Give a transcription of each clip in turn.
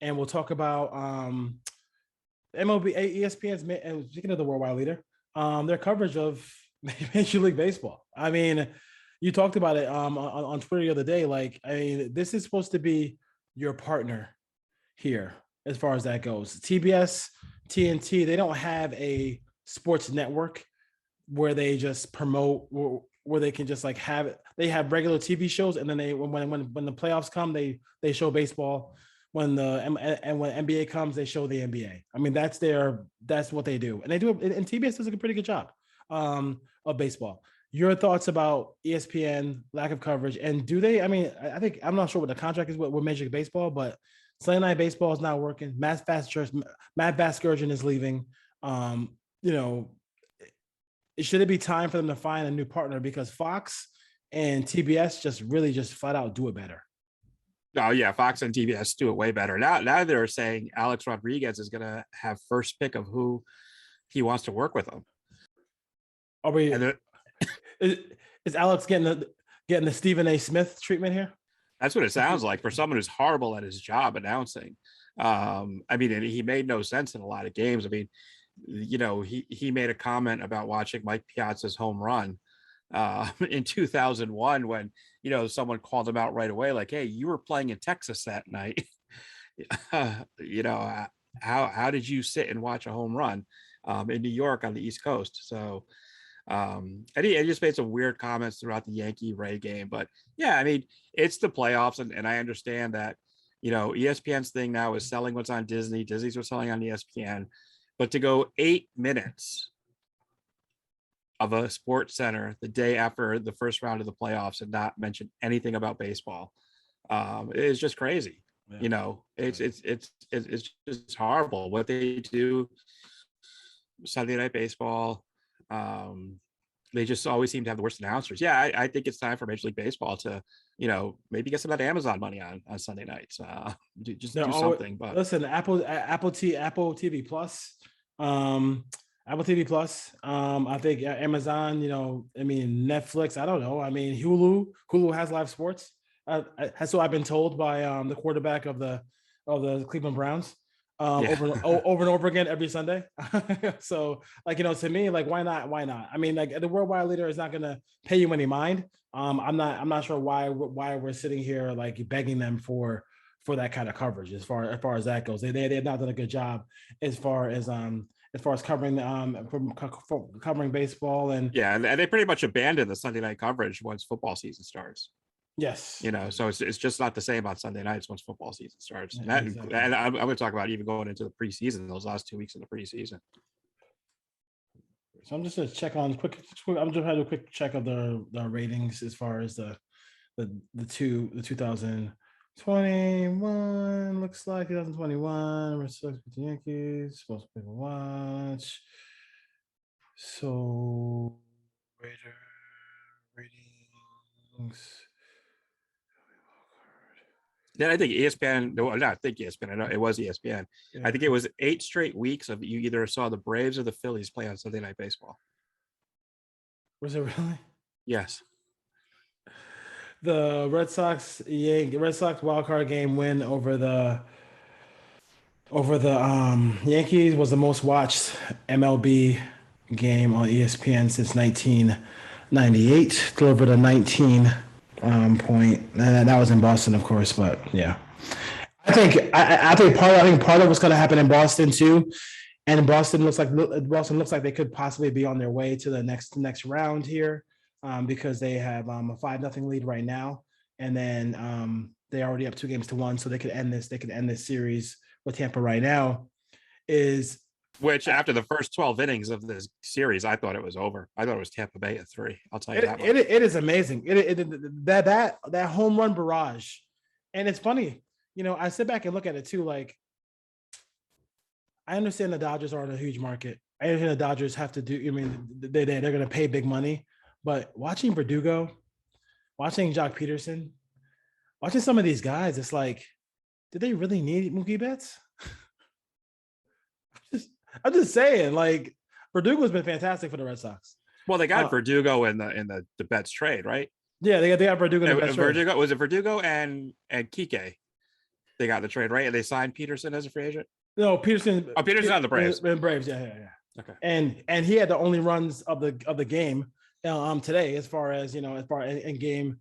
and we'll talk about MLB, ESPN's, and speaking of the worldwide leader, their coverage of Major League Baseball. I mean, you talked about it on Twitter the other day. Like, I mean, this is supposed to be your partner here as far as that goes. TBS, TNT, they don't have a sports network where they just promote, where they can just like have it. They have regular TV shows, and then when the playoffs come, they show baseball. When when NBA comes, they show the NBA. I mean, that's what they do, and they do it. And TBS does a pretty good job of baseball. Your thoughts about ESPN lack of coverage, and do they? I mean, I think I'm not sure what the contract is with Major League Baseball, but Sunday Night Baseball is not working. Matt Vasgersian is leaving. You know, should it be time for them to find a new partner, because Fox and TBS just flat out do it better? Oh yeah, Fox and TBS do it way better. Now they're saying Alex Rodriguez is going to have first pick of who he wants to work with him. Are we? Is Alex getting the Stephen A. Smith treatment here? That's what it sounds like for someone who's horrible at his job announcing. I mean, he made no sense in a lot of games. I mean, you know, he made a comment about watching Mike Piazza's home run in 2001 when, you know, someone called him out right away, like, hey, you were playing in Texas that night. You know, how did you sit and watch a home run in New York on the East Coast? So and he just made some weird comments throughout the Yankee Ray game. But yeah, I mean, it's the playoffs, and I understand that, you know, ESPN's thing now is selling what's on Disney. Disney's what's selling on ESPN. But to go 8 minutes of a sports center the day after the first round of the playoffs and not mention anything about baseball is just crazy. Yeah. You know, it's just horrible what they do. Sunday Night Baseball. They just always seem to have the worst announcers. Yeah, I think it's time for Major League Baseball to, you know, maybe get some of that Amazon money on Sunday nights. Do something. But listen, Apple TV Plus, Apple TV Plus. I think Amazon. You know, I mean, Netflix. I don't know. I mean, Hulu has live sports. So I've been told by the quarterback of the Cleveland Browns. Over and over again every Sunday. So, like, you know, to me, like, why not? I mean, like, the worldwide leader is not going to pay you any mind. I'm not sure why we're sitting here like begging them for that kind of coverage as far as that goes. They've not done a good job as far as covering covering baseball. And yeah, and they pretty much abandoned the Sunday night coverage once football season starts. Yes, you know, so it's just not the same on Sunday nights once football season starts. And, exactly. And I'm going to talk about even going into the preseason, those last 2 weeks of the preseason. So I'm just going to check on I'm just having a quick check of the ratings as far as the 2021 looks like 2021 versus the Yankees. Most people watch. So ratings. Then I think ESPN, no, not I think ESPN, I know it was ESPN. Yeah. I think it was 8 straight weeks of you either saw the Braves or the Phillies play on Sunday Night Baseball. Was it really? Yes. The Red Sox wild card game win over the Yankees was the most watched MLB game on ESPN since 1998. Delivered a 19 point, and that was in Boston, of course. But yeah, I think part of what's going to happen in Boston too, and Boston looks like they could possibly be on their way to the next round here, because they have a 5-0 lead right now, and then they're already up 2-1, so they could end this series with Tampa right now. Which after the first 12 innings of this series, I thought it was over. I thought it was Tampa Bay at 3. I'll tell you that much. It is amazing. That home run barrage. And it's funny, you know, I sit back and look at it too. Like, I understand the Dodgers are in a huge market. I understand the Dodgers have to do, I mean, they're going to pay big money. But watching Verdugo, watching Jock Peterson, watching some of these guys, it's like, did they really need Mookie Betts? I'm just saying, like, Verdugo's been fantastic for the Red Sox. Well, they got Verdugo in the Betts trade, right? Yeah, they got Verdugo in the Betts trade. Was it Verdugo and Kike They got the trade right, and they signed Peterson as a free agent. No, Peterson. Oh, Peterson on the Braves. Braves, yeah. Okay. And he had the only runs of the game today, as far as in game,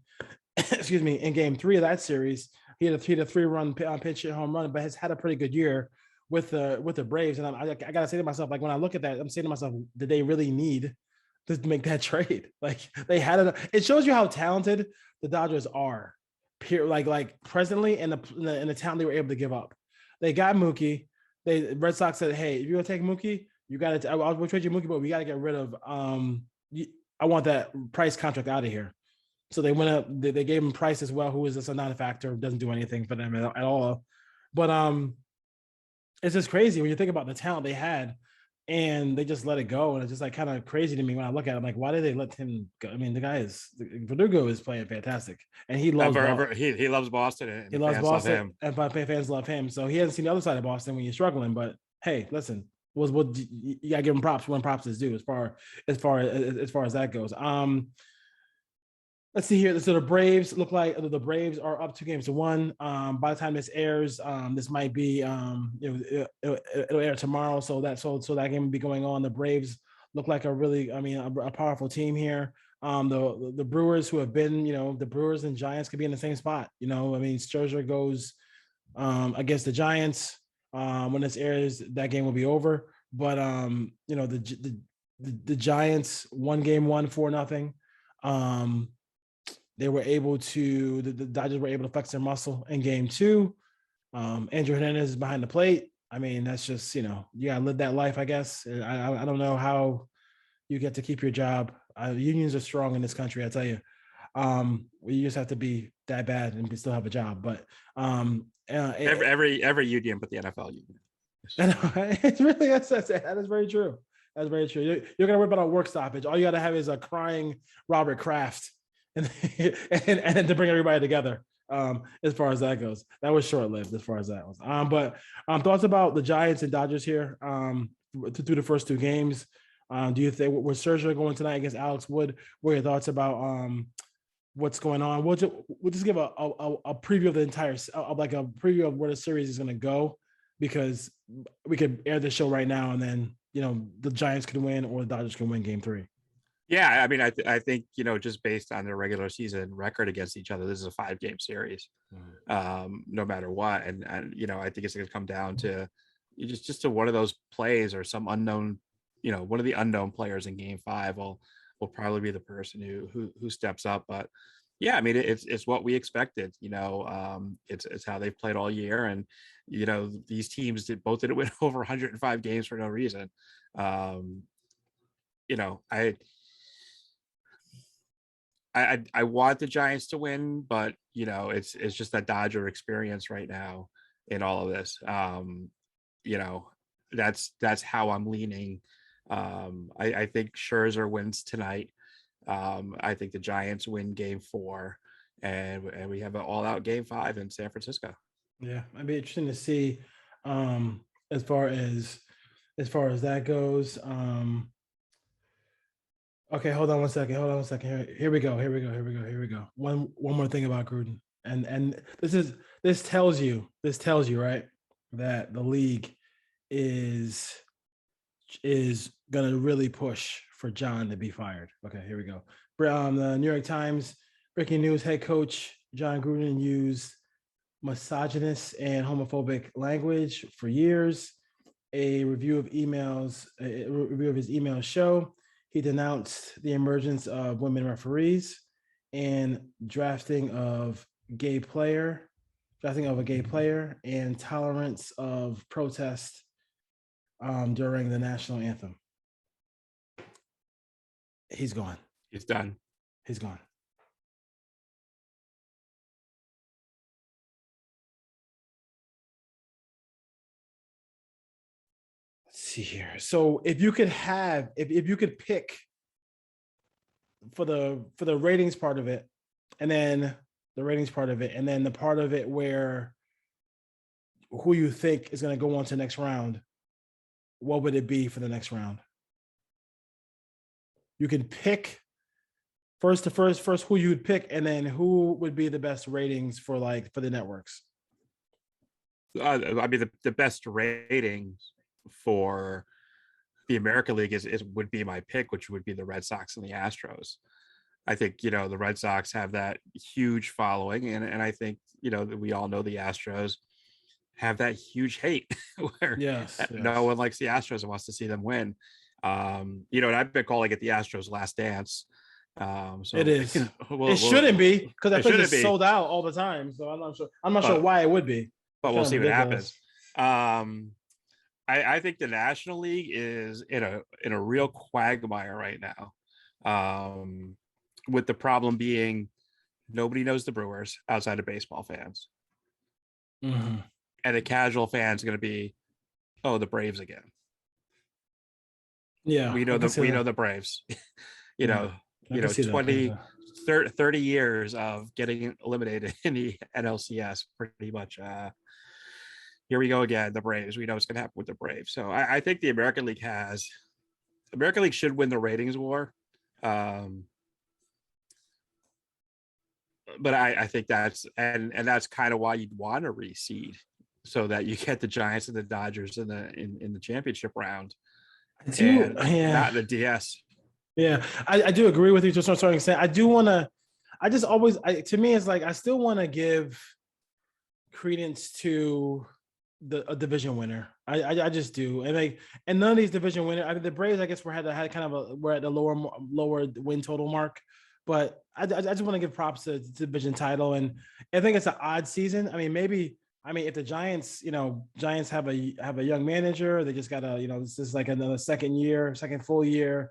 excuse me, in game 3 of that series, he had a 3-run pinch hit home run, but has had a pretty good year with the Braves. And I gotta say to myself, like when I look at that, I'm saying to myself, did they really need to make that trade? Like they had it. It shows you how talented the Dodgers are, like presently, and the talent they were able to give up. They got Mookie. The Red Sox said, "Hey, if you're gonna take Mookie, you got to. I'll trade you Mookie, but we got to get rid of. I want that Price contract out of here." So they went up. They gave him Price as well, who is just a non-factor, doesn't do anything for them at all. But it's just crazy when you think about the talent they had, and they just let it go, and it's just like kind of crazy to me when I look at it. Like, why did they let him go? I mean, the guy Verdugo is playing fantastic, and he loves he loves Boston, and he loves Boston, and fans love him. So he hasn't seen the other side of Boston when you're struggling. But hey, listen, what you gotta give him props when props is due, as far as that goes. Let's see here. So the Braves look like the Braves are up 2-1. By the time this airs, this might be it'll air tomorrow. So that game will be going on. The Braves look like a powerful team here. The Brewers, who have been, the Brewers and Giants could be in the same spot. Scherzer goes against the Giants. When this airs, that game will be over. But the Giants won game 1 4-0. They were able to, the Dodgers were able to flex their muscle in game 2. Andrew Hernandez is behind the plate. I mean, that's just, you gotta live that life, I guess. I don't know how you get to keep your job. Unions are strong in this country, I tell you. You just have to be that bad and still have a job. But every union but the NFL union. It's really, that is very true. That's very true. You're gonna worry about a work stoppage. All you gotta have is a crying Robert Kraft. And to bring everybody together, as far as that goes. That was short-lived as far as that was. But thoughts about the Giants and Dodgers here through the first 2 games. Do you think with Scherzer going tonight against Alex Wood, what are your thoughts about what's going on? We'll just give a preview of the entire like a preview of where the series is going to go, because we could air the show right now, and then the Giants could win or the Dodgers can win game 3. Yeah, I mean, I think, just based on their regular season record against each other, this is a 5-game series, no matter what. And I think it's going to come down to just to one of those plays, or some unknown, one of the unknown players in game 5 will probably be the person who steps up. But yeah, I mean, it's what we expected. It's how they've played all year, and these teams both didn't win over 105 games for no reason. I want the Giants to win, but it's just that Dodger experience right now in all of this. That's how I'm leaning. I think Scherzer wins tonight. I think the Giants win game 4, and we have an all-out game 5 in San Francisco. Yeah, it'd be interesting to see as far as that goes. Okay, hold on one second. Here we go. One more thing about Gruden, and this tells you right that the league is gonna really push for John to be fired. Okay, here we go. The New York Times breaking news: head coach John Gruden used misogynist and homophobic language for years. A review of his emails show he denounced the emergence of women referees and drafting of a gay player, and tolerance of protest during the national anthem. He's gone. He's done. He's gone. See here. So if you could pick for the ratings part of it, and then the part of it where who you think is going to go on to the next round, what would it be for the next round? You can pick first who you would pick, and then who would be the best ratings for the networks. I mean, the best rating for the American League is would be my pick, which would be the Red Sox and the Astros. I think, the Red Sox have that huge following, and I think, we all know the Astros have that huge hate where Yes, no yes. one likes the Astros and wants to see them win. And I've been calling it the Astros last dance. It So is. It shouldn't we'll be because that it place shouldn't is be, sold out all the time. So I'm not sure. I'm not sure but why it would be. It's we'll kind of see what ridiculous. happens. Um, I think the National League is in a real quagmire right now. With the problem being nobody knows the Brewers outside of baseball fans. Mm-hmm. And the casual fans are going to be, oh, the Braves again. Yeah, We I know can the see we know that. the Braves. you Yeah, know, I can see that because 20, 30 years of getting eliminated in the NLCS pretty much. Here we go again, the Braves. We know what's going to happen with the Braves. So I think the American League should win the ratings war. Um, but I think that's kind of why you'd want to reseed so that you get the Giants and the Dodgers in the championship round I do. and Yeah, not the DS. yeah. I do agree with you to a certain extent. I do want to. I just always. To me, it's like I still want to give credence to a division winner. I just do, and none of these division winners. I mean, the Braves, I guess, had kind of we're at the lower win total mark, but I just want to give props to the division title, and I think it's an odd season. I mean, maybe. I mean, if the Giants, Giants have a young manager, they just got this is like another second full year,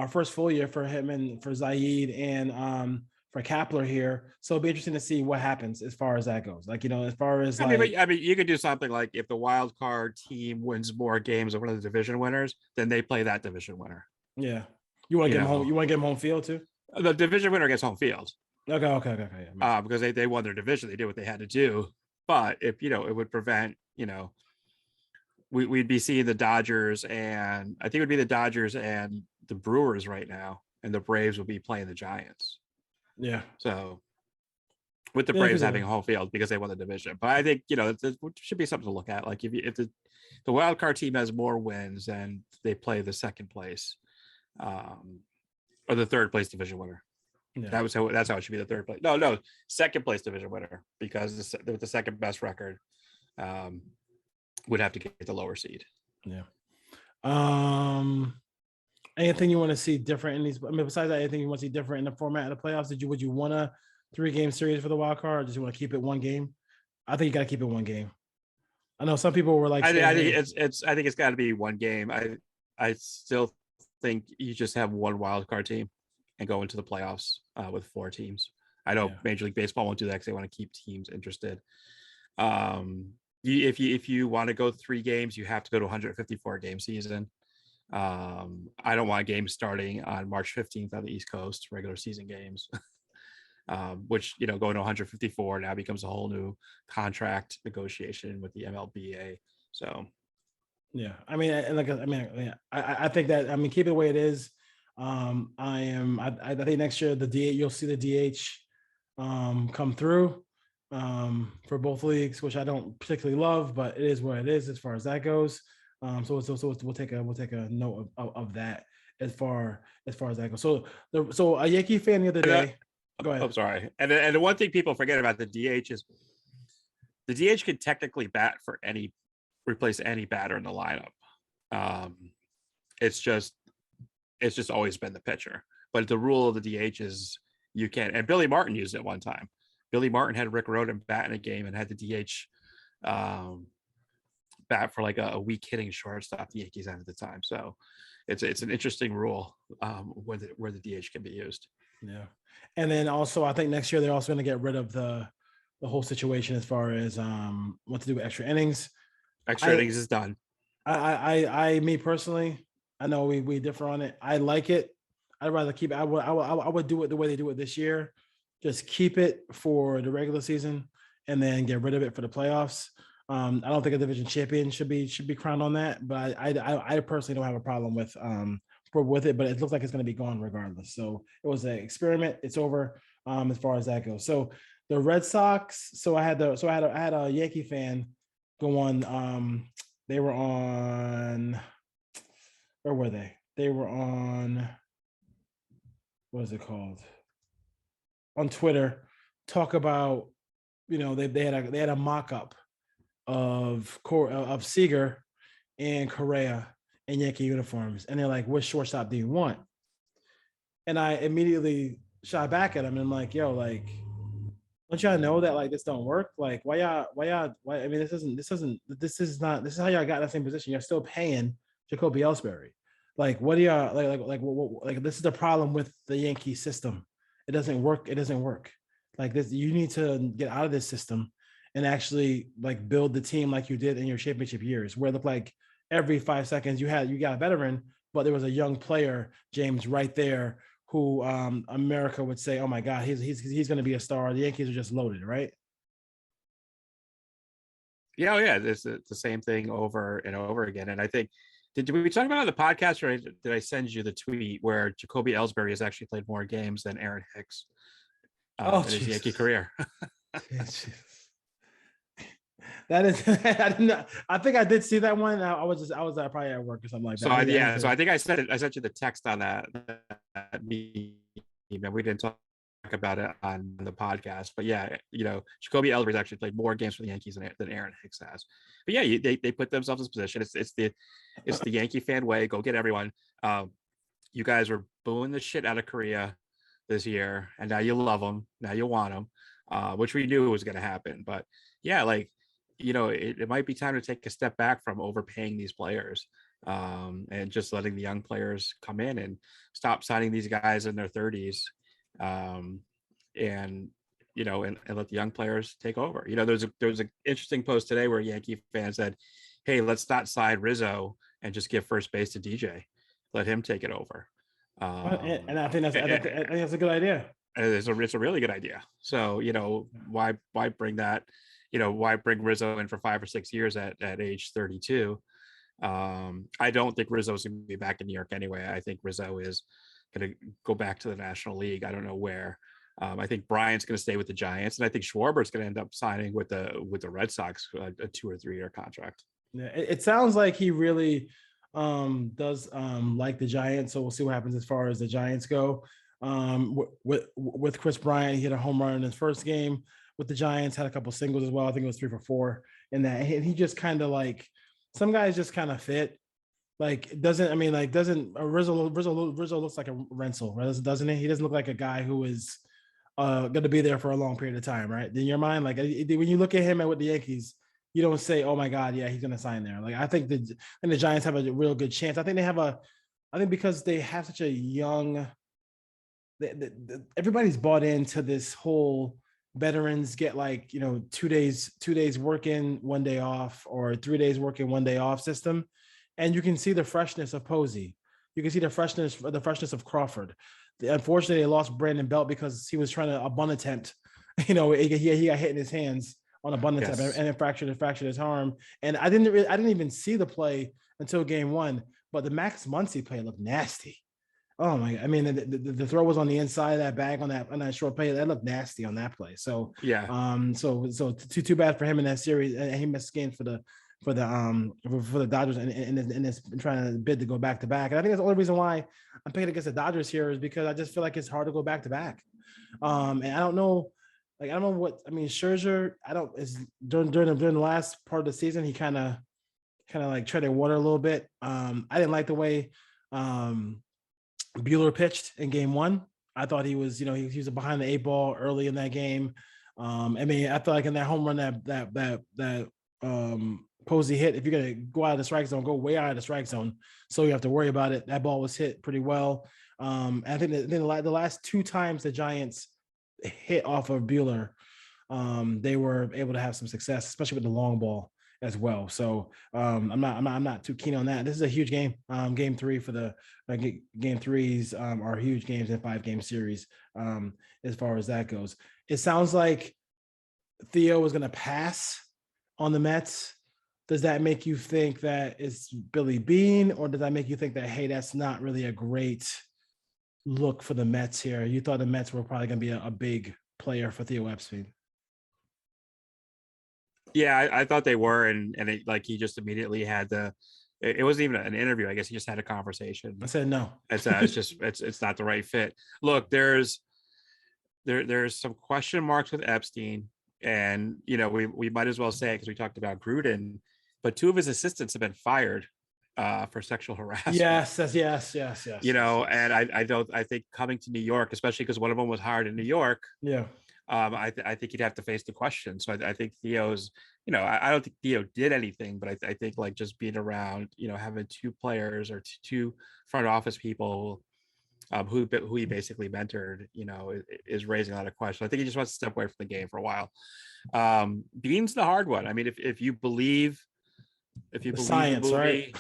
first full year for him and for Zaid and for Kapler here. So it'll be interesting to see what happens as far as that goes. Like, as far as like, I mean, you could do something like if the wild card team wins more games than one of the division winners, then they play that division winner. yeah, you want to You get him home. know, You want to get him home field too. the division winner gets home field Okay. Yeah, makes sense. because they won their division. They did what they had to do. But if it would prevent, we'd be seeing the Dodgers, and I think it would be the Dodgers and the Brewers right now, and the Braves would be playing the Giants. Yeah, So with the yeah, Braves because having home field because they won the division. But I think it should be something to look at. Like if the wild card team has more wins and they play the second place, or the third place division winner. yeah, That's how it should be, the third place. No, second place division winner, because with the second best record, um, would have to get the lower seed. yeah. Um, Anything you want to see different in these? I mean, besides that, anything you want to see different in the format of the playoffs? Would you want a 3-game series for the wild card, or just want to keep it one game? I think you got to keep it one game. I know some people were like saying, I think "Hey, I think it's got to be one game. I still think you just have one wild card team and go into the playoffs with 4 teams. I know yeah, Major League Baseball won't do that because they want to keep teams interested. If you want to go 3 games, you have to go to 154 game season. I don't want games starting on March 15th on the East Coast, regular season games, which, going to 154 now becomes a whole new contract negotiation with the MLBA. So, yeah." I mean, and like, I mean, yeah, I think that, I mean, keep it the way it is. I think next year you'll see the DH come through for both leagues, which I don't particularly love, but it is what it is as far as that goes. So we'll take a note of that as far as that goes. So a Yankee fan the other day. Go ahead. I'm sorry. And the one thing people forget about the DH is the DH can technically replace any batter in the lineup. It's just always been the pitcher. But the rule of the DH is you can't. And Billy Martin used it one time. Billy Martin had Rick Rhoden bat in a game and had the DH bat for like a weak hitting shortstop the Yankees had at the time. So it's an interesting rule where the DH can be used. Yeah, and then also I think next year they're also going to get rid of the whole situation as far as what to do with extra innings. Extra innings is done. Me personally, I know we differ on it. I like it. I'd rather keep it. I would do it the way they do it this year. Just keep it for the regular season and then get rid of it for the playoffs. I don't think a division champion should be crowned on that, but I personally don't have a problem with it, but it looks like it's going to be gone regardless. So it was an experiment. It's over as far as that goes. So the Red Sox. So I had a Yankee fan go on. They were on. Where were they? They were on. What is it called? On Twitter, talk about, they had a mock up of Seager and Correa in Yankee uniforms, and they're like, "Which shortstop do you want?" And I immediately shot back at him, and I'm like, "Yo, like, don't y'all know that like this don't work? Like, why? I mean, this is how y'all got in the same position. You're still paying Jacoby Ellsbury. Like, what do y'all like? This is the problem with the Yankee system. It doesn't work. It doesn't work. Like this, you need to get out of this system and actually like build the team like you did in your championship years, where it looked like every 5 seconds you got a veteran, but there was a young player, James, right there who America would say, "Oh my God, he's going to be a star." The Yankees are just loaded, right? Yeah, oh yeah, it's the same thing over and over again. And I think did we talk about it on the podcast, or did I send you the tweet where Jacoby Ellsbury has actually played more games than Aaron Hicks Oh in his Yankee Jesus, career? Jesus. That is, I did not. I think I did see that one. I was probably at work or something like that. So I, I yeah, didn't so see I think I said it. I sent you the text on that meme, and we didn't talk about it on the podcast. But yeah, Jacoby Ellsbury's actually played more games for the Yankees than Aaron Hicks has. But yeah, they put themselves in this position. It's the Yankee fan way. Go get everyone. You guys were booing the shit out of Korea this year, and now you love them. Now you want them, which we knew was going to happen. But yeah, like it might be time to take a step back from overpaying these players, and just letting the young players come in and stop signing these guys in their 30s, and and let the young players take over. There's an interesting post today where Yankee fans said, "Hey, let's not sign Rizzo and just give first base to DJ. Let him take it over." and I think that's a good idea. It's a really good idea. So why bring that? Why bring Rizzo in for 5 or 6 years at age 32? I don't think Rizzo's going to be back in New York anyway. I think Rizzo is going to go back to the National League. I don't know where. I think Bryant's going to stay with the Giants, and I think Schwarber's going to end up signing with the Red Sox a 2 or 3 year contract. Yeah, it sounds like he really does like the Giants. So we'll see what happens as far as the Giants go. With Chris Bryant, he hit a home run in his first game with the Giants, had a couple singles as well. I think it was 3 for 4 in that. And he just kind of like some guys just kind of fit. Like doesn't I mean like doesn't Rizzo looks like a Renzel, right? Doesn't he? He doesn't look like a guy who is going to be there for a long period of time, right? In your mind, like when you look at him with the Yankees, you don't say, "Oh my God, yeah, he's going to sign there." Like I think the Giants have a real good chance. I think because they have such a young, everybody's bought into this whole veterans get like 2 days working, 1 day off, or 3 days working, 1 day off system, and you can see the freshness of Posey. You can see the freshness of Crawford. Unfortunately, they lost Brandon Belt because he was trying to a bunt attempt. He got hit in his hands on a bunt attempt, Yes. and it fractured his arm. And I didn't even see the play until game one. But the Max Muncy play looked nasty. Oh my! I mean, the throw was on the inside of that bag on that short play. That looked nasty on that play. So, Yeah. so too bad for him in that series, and he missed games for the Dodgers and this trying to bid to go back to back. And I think that's the only reason why I'm picking against the Dodgers here is because I just feel like it's hard to go back to back. And I don't know, like I don't know what I mean. Scherzer, I don't is during the last part of the season, he kind of like treading water a little bit. I didn't like the way Bueller pitched in game one. I thought he was, he was behind the 8 ball early in that game. I mean, I feel like in that home run that Posey hit, if you're gonna go out of the strike zone, go way out of the strike zone, so you have to worry about it. That ball was hit pretty well. I think that then the last 2 times the Giants hit off of Bueller, they were able to have some success, especially with the long ball as well. So I'm not too keen on that. This is a huge game. Game 3 for the game 3s are huge games in 5-game series. As far as that goes, it sounds like Theo is going to pass on the Mets. Does that make you think that it's Billy Beane, or does that make you think that, hey, that's not really a great look for the Mets here? You thought the Mets were probably going to be a big player for Theo Epstein. Yeah, I thought they were, and it, like he just immediately had the. It wasn't even an interview. I guess he just had a conversation. I said no. It's just it's not the right fit. Look, there's some question marks with Epstein, and we might as well say it because we talked about Gruden, but two of his assistants have been fired for sexual harassment. Yes. And I think coming to New York, especially because one of them was hired in New York, Yeah. I think he'd have to face the question. So I think Theo's, I don't think Theo did anything, but I think like just being around, having two players or two front office people who he basically mentored, is raising a lot of questions. I think he just wants to step away from the game for a while. Bean's the hard one. I mean, if you believe the Science, movie, right?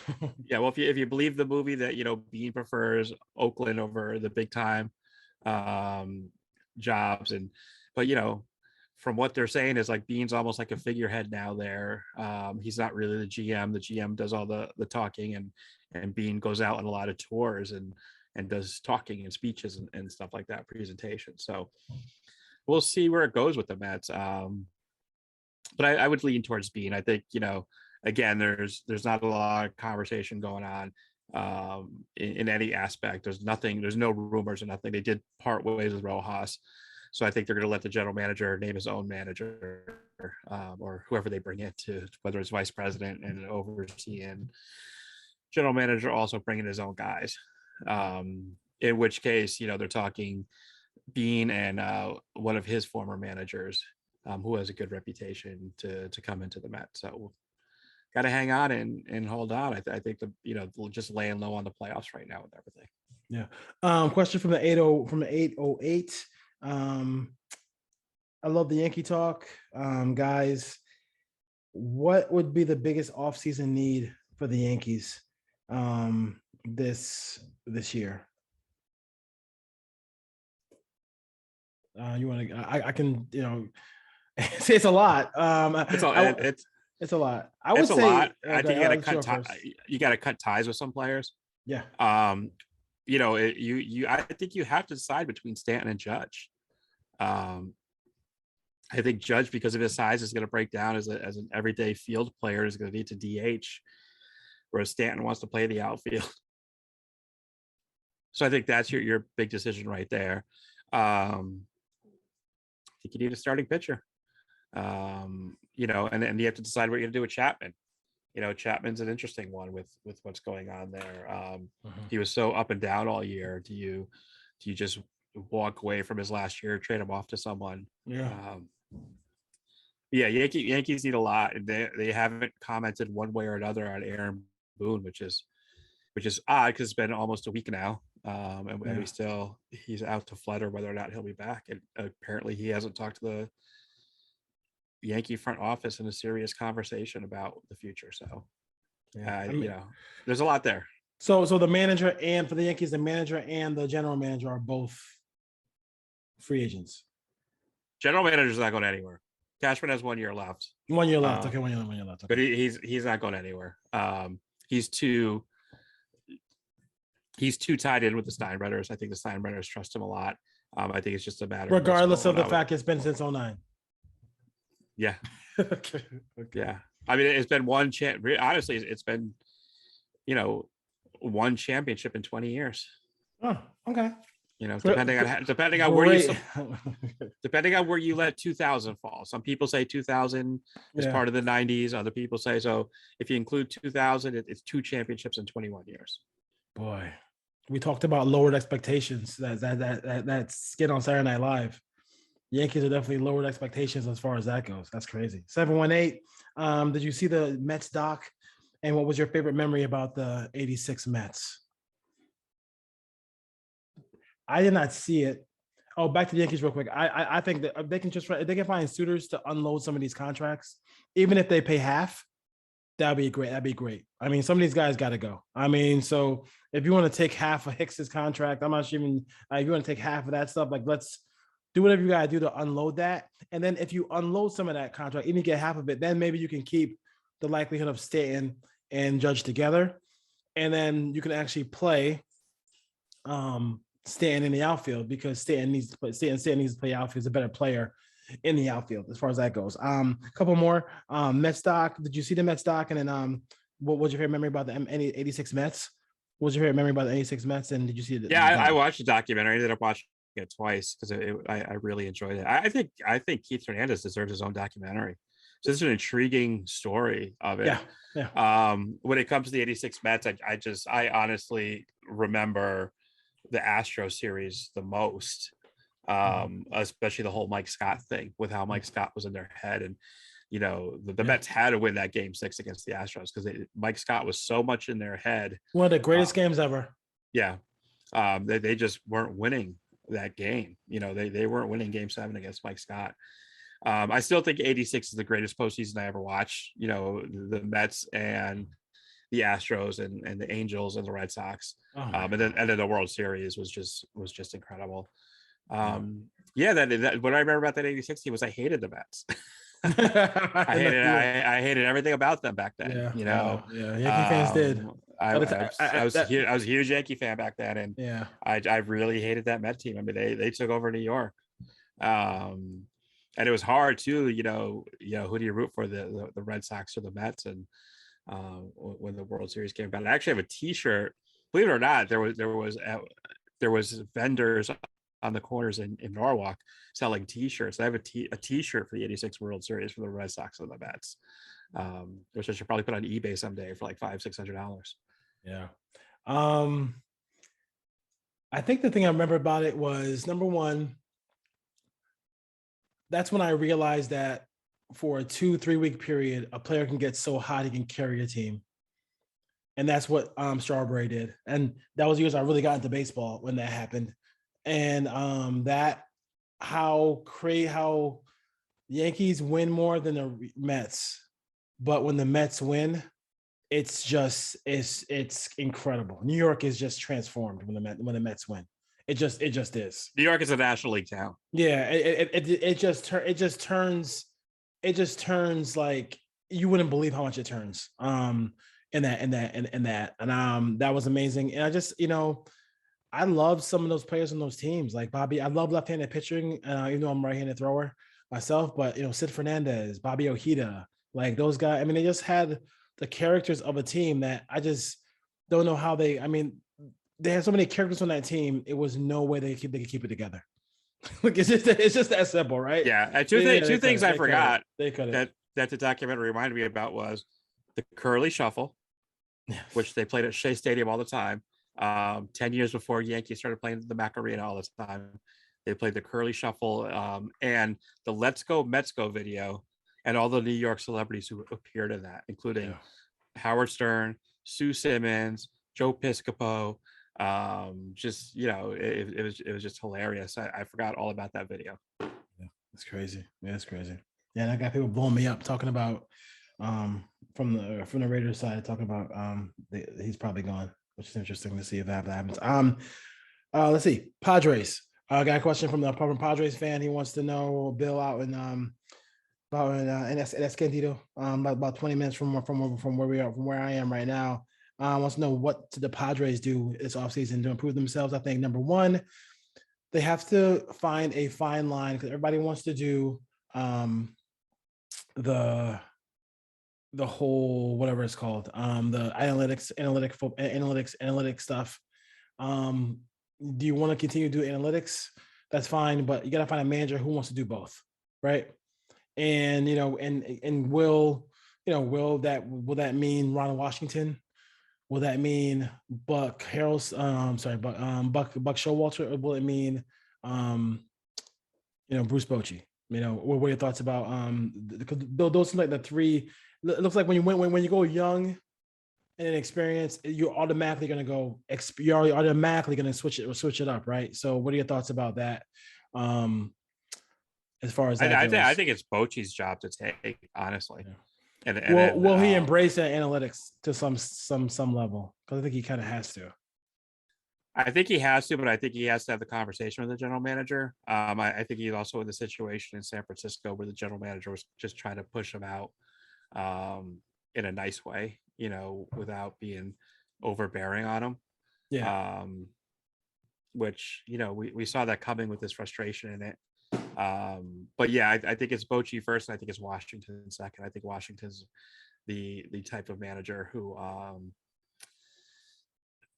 yeah, well, if you believe the movie that Bean prefers Oakland over the big time jobs, but from what they're saying is like Bean's almost like a figurehead now there. He's not really the GM. The GM does all the talking, and Bean goes out on a lot of tours and does talking and speeches and stuff like that, presentations. So we'll see where it goes with the Mets. But I would lean towards Bean. I think, again, there's not a lot of conversation going on in any aspect. There's no rumors or nothing. They did part ways with Rojas. So I think they're going to let the general manager name his own manager or whoever they bring in to, whether it's vice president and overseeing general manager, also bringing his own guys. In which case, they're talking Bean and one of his former managers who has a good reputation to come into the Mets. So got to hang on and hold on. I think just laying low on the playoffs right now with everything. Yeah. Question from the 808. I love the Yankee talk. Guys, what would be the biggest offseason need for the Yankees this year? You want to? I can. It's a lot. It's a lot. I would say. A lot. I think you got to cut ties with some players. Yeah. I think you have to decide between Stanton and Judge. I think Judge, because of his size, is going to break down as an everyday field player, is going to need to DH, whereas Stanton wants to play the outfield. So I think that's your big decision right there. I think you need a starting pitcher. And you have to decide what you're going to do with Chapman. Chapman's an interesting one with what's going on there. He was so up and down all year. Do you just walk away from his last year, trade him off to someone? Yankees need a lot, and they haven't commented one way or another on Aaron Boone, which is odd because it's been almost a week now, and he's out to flutter whether or not he'll be back. And apparently he hasn't talked to the Yankee front office in a serious conversation about the future. So there's a lot there. So the manager, and for the Yankees, the manager and the general manager are both free agents. General manager's not going anywhere. Cashman has 1 year left. 1 year left. Okay, 1 year left. Okay. But he's not going anywhere. He's too tied in with the Steinbrenners. I think the Steinbrenners trust him a lot. I think it's just a matter regardless of the fact it's been since 2009. Yeah. Okay. Yeah. I mean, it's been one honestly, it's been, one championship in 20 years. Oh, okay. Depending on where you let 2000 fall. Some people say 2000 is part of the 90s. Other people say so. If you include 2000, it's 2 championships in 21 years. Boy, we talked about lowered expectations. That skit on Saturday Night Live. Yankees are definitely lowered expectations as far as that goes. That's crazy. 718. Did you see the Mets doc? And what was your favorite memory about the 86 Mets? I did not see it. Oh, back to the Yankees real quick. I think that if they can find suitors to unload some of these contracts, even if they pay half, that'd be great. I mean, some of these guys got to go. I mean, so if you want to take half of Hicks's contract, I'm not sure even if you want to take half of that stuff, like let's do whatever you got to do to unload that. And then if you unload some of that contract, even get half of it, then maybe you can keep the likelihood of Stanton and Judge together. And then you can actually play Stanton in the outfield, because Stanton needs to play outfield. He's a better player. in the outfield as far as that goes. A couple more. Mets doc. Did you see the Mets doc? And then what was your favorite memory about the 86 Mets? What was your favorite memory about the 86 Mets? And did you see the Yeah, I doc? watched the documentary. I ended up watching it twice because I really enjoyed it. I think Keith Hernandez deserves his own documentary. So this is an intriguing story of it. Yeah. Yeah. When it comes to the 86 Mets, I honestly remember the Astro series the most. Especially the whole Mike Scott thing with how Mike Scott was in their head. And, you know, the Mets had to win that game 6 against the Astros because Mike Scott was so much in their head. One of the greatest games ever. Yeah. They just weren't winning that game. You know, they weren't winning game 7 against Mike Scott. I still think 86 is the greatest postseason I ever watched. You know, the Mets and the Astros and the Angels and the Red Sox. And then the World Series was just incredible. That what I remember about that 86 team was I hated the Mets. I hated everything about them back then. Yeah, you know, Yankee fans did. I was a huge Yankee fan back then, and I really hated that Met team. I mean, they took over New York, and it was hard too. You know, who do you root for, the Red Sox or the Mets? And when the World Series came about, I actually have a T-shirt. Believe it or not, there was vendors on the corners in Norwalk selling T-shirts. I have a T-shirt for the 86 World Series for the Red Sox and the Mets, which I should probably put on eBay someday for like $500-600. Yeah. I think the thing I remember about it was, number one, that's when I realized that for a 2-3 week period, a player can get so hot he can carry a team. And that's what Strawberry did. And that was years I really got into baseball when that happened. And that how Yankees win more than the Mets, but when the Mets win, it's incredible. New York is just transformed when the Mets win. It just is. New York is a National League town. Yeah, it just turns like you wouldn't believe how much it turns. In that, and that was amazing. And I just, I love some of those players on those teams. Like Bobby, I love left-handed pitching, even though I'm a right-handed thrower myself. But Sid Fernandez, Bobby Ojeda, like those guys. I mean, they just had the characters of a team that I just don't know how they. I mean, they had so many characters on that team. It was no way they could keep it together. Like it's just that simple, right? Yeah. Two things I forgot that the documentary reminded me about was the Curly Shuffle, which they played at Shea Stadium all the time. 10 years before Yankees started playing the Mac Arena all the time, they played the Curly Shuffle, and the Let's Go Mets Go video, and all the New York celebrities who appeared in that, including Howard Stern, Sue Simmons, Joe Piscopo. It was just hilarious. I forgot all about that video. Yeah, it's crazy. Yeah, it's crazy. Yeah, and I got people blowing me up talking about from the Raiders side, talking about he's probably gone, which is interesting to see if that happens. Let's see. Padres. I got a question from the Padres fan. He wants to know Bill out in Escondido, about 20 minutes from where I am right now. Wants to know what the Padres do this offseason to improve themselves. I think number one, they have to find a fine line because everybody wants to do the whole whatever it's called, the analytics stuff. Do you want to continue to do analytics? That's fine, but you got to find a manager who wants to do both, right? And and will that mean Ron Washington? Will that mean Buck Harrelson? Buck Showalter, or will it mean Bruce Bochy? What are your thoughts about those seem like the three? It looks like when you go young and inexperienced, you're automatically going to switch it up, right? So, what are your thoughts about that? As far as that I think it's Bochy's job to take, honestly. Yeah. And will he embrace that analytics to some level? Because I think he kind of has to. I think he has to, but I think he has to have the conversation with the general manager. I think he's also in the situation in San Francisco where the general manager was just trying to push him out in a nice way, without being overbearing on him. Yeah. Which, we saw that coming with his frustration in it. But yeah, I think it's Bochy first, and I think it's Washington second. I think Washington's the type of manager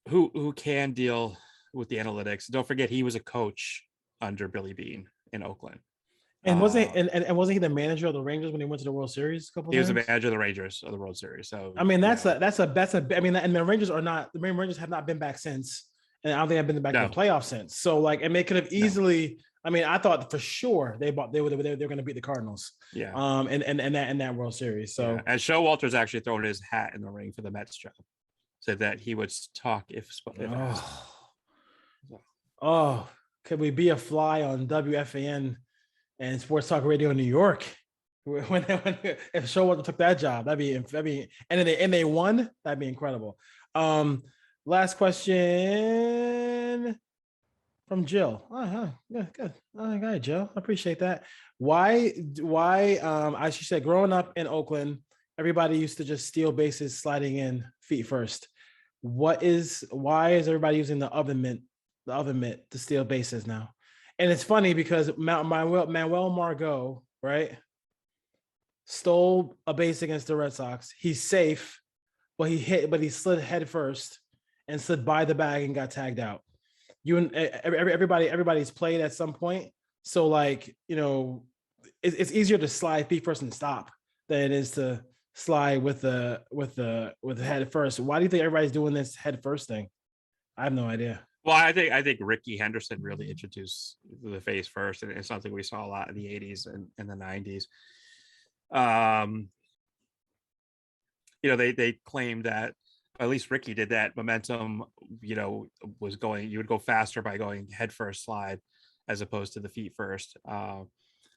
who can deal with the analytics. Don't forget, he was a coach under Billy Beane in Oakland. And wasn't he the manager of the Rangers when he went to the World Series a couple He times? was the manager of the Rangers of the World Series. So I mean, that's a. I mean, and the Rangers have not been back since, and I don't think I've been back in the playoffs since. So like, and they could have easily. I mean, I thought for sure they were going to beat the Cardinals. Yeah. In that World Series. So and Showalter's actually thrown his hat in the ring for the Mets job. Said that he would talk if oh, could we be a fly on WFAN and Sports Talk Radio in New York when if Showalter took that job? That'd be and they won. That'd be incredible. Last question from Jill. Yeah, good. All right, Jill. I appreciate that. Why? As she said, growing up in Oakland, everybody used to just steal bases, sliding in feet first. Why is everybody using the oven mitt to steal bases now? And it's funny because Manuel Margot, right, stole a base against the Red Sox. He's safe, but he slid head first and slid by the bag and got tagged out. Everybody's played at some point. So like, it's easier to slide feet first and stop than it is to slide with the head first. Why do you think everybody's doing this head first thing? I have no idea. Well, I think Ricky Henderson really introduced the face first, and it's something we saw a lot in the 80s and the 90s. They claimed that, at least Ricky did that, momentum, was going, you would go faster by going head first slide as opposed to the feet first.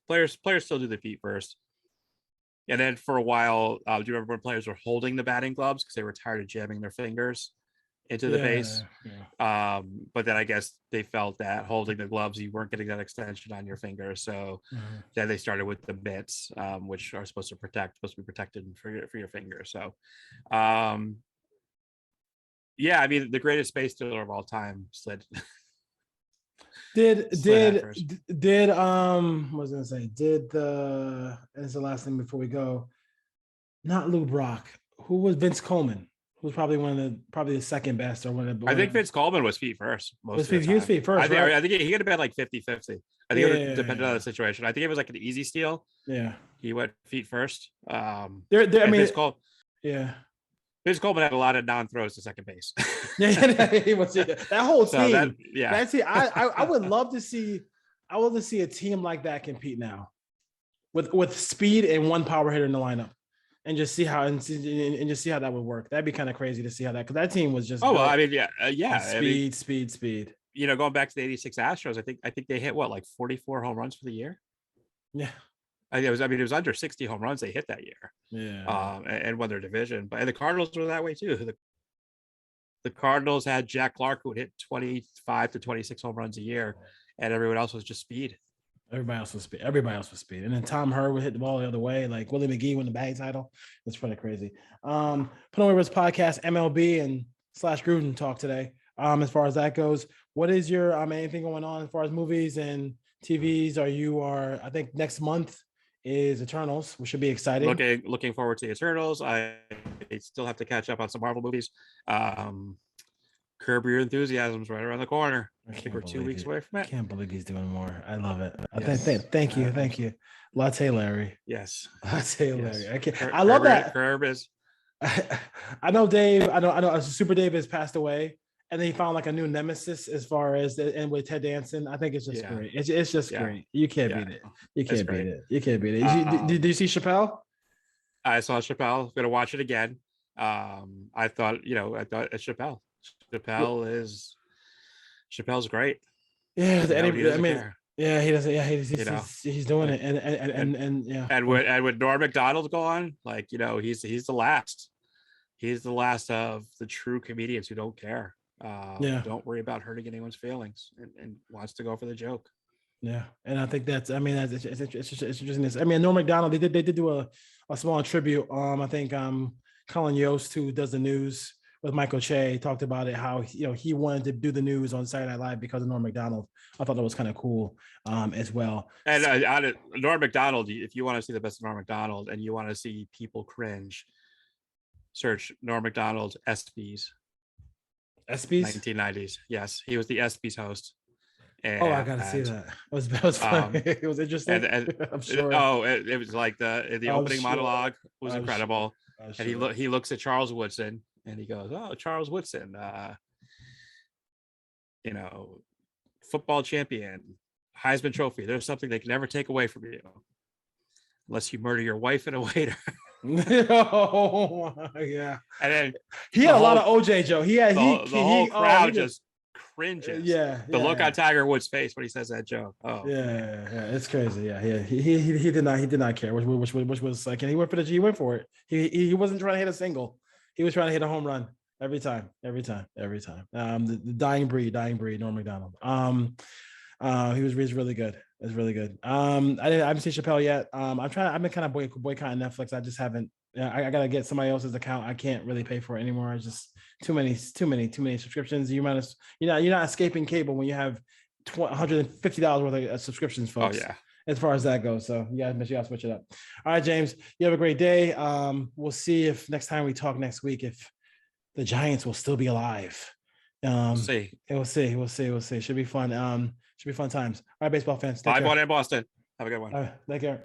Players still do the feet first. And then for a while, do you remember when players were holding the batting gloves because they were tired of jamming their fingers into the base? Yeah. But then I guess they felt that holding the gloves, you weren't getting that extension on your finger. So then they started with the mitts, which are supposed to be protected for your finger. So, yeah, I mean, the greatest space stealer of all time slid. What was I gonna say? It's the last thing before we go. Not Lou Brock. Who was Vince Coleman? Who's probably the second best or one of the. I think Vince Coleman was feet first. He was feet first. I think he could have been like 50-50. I think it depended on the situation. I think it was like an easy steal. Yeah. He went feet first. Vince Coleman had a lot of non-throws to second base. He was that whole team. I would love to see. I would love to see a team like that compete now, with speed and one power hitter in the lineup, and just see how that would work. That'd be kind of crazy to see how that, because that team was just. Oh well, I mean, speed. Going back to the '86 Astros, I think they hit like 44 home runs for the year. Yeah. It was under 60 home runs they hit that year. Yeah. And won their division. But the Cardinals were that way too. The Cardinals had Jack Clark, who would hit 25 to 26 home runs a year, and everyone else was just speed. Everybody else was speed. And then Tom Hurd would hit the ball the other way. Like Willie McGee won the batting title. It's pretty crazy. Put On Waivers podcast, MLB and /Gruden talk today. As far as that goes, what is your anything going on as far as movies and TVs? I think next month is Eternals, which should be exciting. Looking forward to the Eternals. I still have to catch up on some Marvel movies. Curb Your Enthusiasm's right around the corner. I think we're 2 weeks away from it. I can't believe he's doing more. I love it. Yes. Thank you. Latte Larry. Yes. Latte Larry. I love that. Curb is. I know Dave. I know Super Dave has passed away, and then he found like a new nemesis as far as and with Ted Danson. I think it's just great. It's just great. You can't beat it. You can't beat it. Did you see Chappelle? I saw Chappelle. I'm gonna watch it again. I thought it's Chappelle. Chappelle's great. Yeah, he doesn't. Yeah, he's doing it, and yeah. And would Norm Macdonald go on? Like, he's the last. He's the last of the true comedians who don't care. Don't worry about hurting anyone's feelings and wants to go for the joke. Yeah, and I think it's interesting. I mean, Norm Macdonald, they did do a small tribute. I think Colin Yost, who does the news, with Michael Che. Talked about it, how he wanted to do the news on Saturday Night Live because of Norm Macdonald. I thought that was kind of cool as well. And Norm Macdonald, if you want to see the best of Norm Macdonald and you want to see people cringe, search Norm Macdonald ESPYs. ESPYs? 1990s. Yes, he was the ESPYs host. And, I gotta see that. It was fun. It was interesting. I'm sure. It was like the opening monologue was incredible. And he looks at Charles Woodson and he goes, "Oh, Charles Woodson, football champion, Heisman Trophy. There's something they can never take away from you, unless you murder your wife and a waiter." Oh yeah. And then he had a lot of OJ, Joe. He had the whole crowd just cringes. The look on Tiger Woods' face when he says that joke. Oh yeah, it's crazy. Yeah, he did not care, which was like, and he went for it. He wasn't trying to hit a single. He was trying to hit a home run every time. The dying breed, Norm Macdonald. He was really good. It was really good. I haven't seen Chappelle yet. I've been kind of boycotting Netflix. I just haven't. I gotta get somebody else's account. I can't really pay for it anymore. It's just too many subscriptions. You're not escaping cable when you have $150 worth of subscriptions, folks. Oh yeah. As far as that goes, so you gotta switch it up. All right, James, you have a great day. We'll see if next time we talk next week if the Giants will still be alive. We'll see. Should be fun. Should be fun times. All right, baseball fans. 5-1 in Boston. Have a good one. All right, take care.